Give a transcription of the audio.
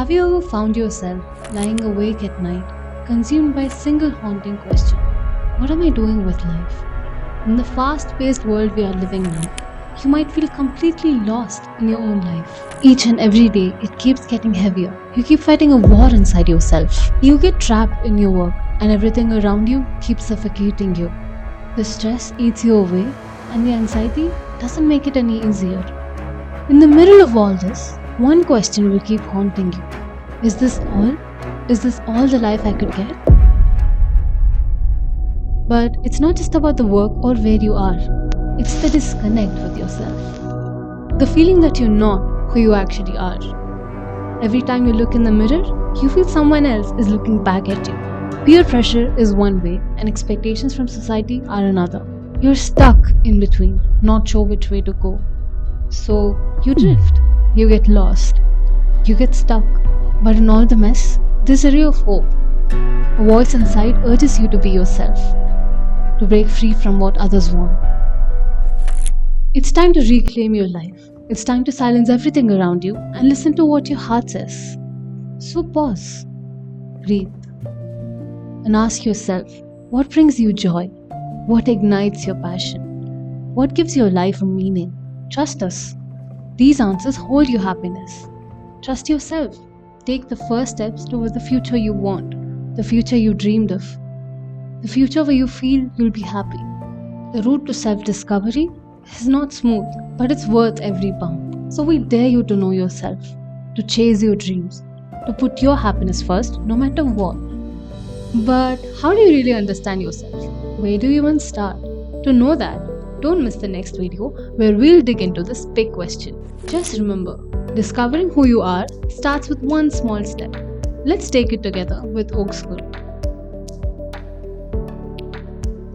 Have you ever found yourself lying awake at night, consumed by a single haunting question? What am I doing with life? In the fast paced world we are living now, you might feel completely lost in your own life. Each and every day, it keeps getting heavier. You keep fighting a war inside yourself. You get trapped in your work, and everything around you keeps suffocating you. The stress eats you away, and the anxiety doesn't make it any easier. In the middle of all this, one question will keep haunting you. Is this all? Is this all the life I could get? But it's not just about the work or where you are. It's the disconnect with yourself. The feeling that you're not who you actually are. Every time you look in the mirror, you feel someone else is looking back at you. Peer pressure is one way, and expectations from society are another. You're stuck in between, not sure which way to go. So you drift, you get lost, you get stuck. But in all the mess, there's a ray of hope. A voice inside urges you to be yourself, to break free from what others want. It's time to reclaim your life. It's time to silence everything around you and listen to what your heart says. So pause, breathe, and ask yourself, what brings you joy? What ignites your passion? What gives your life a meaning? Trust us. These answers hold your happiness. Trust yourself. Take the first steps towards the future you want, the future you dreamed of, the future where you feel you'll be happy. The route to self-discovery is not smooth, but it's worth every pound. So we dare you to know yourself, to chase your dreams, to put your happiness first, no matter what. But how do you really understand yourself? Where do you even start? To know that, don't miss the next video where we'll dig into this big question. Just remember, discovering who you are starts with one small step. Let's take it together with OaksGuru.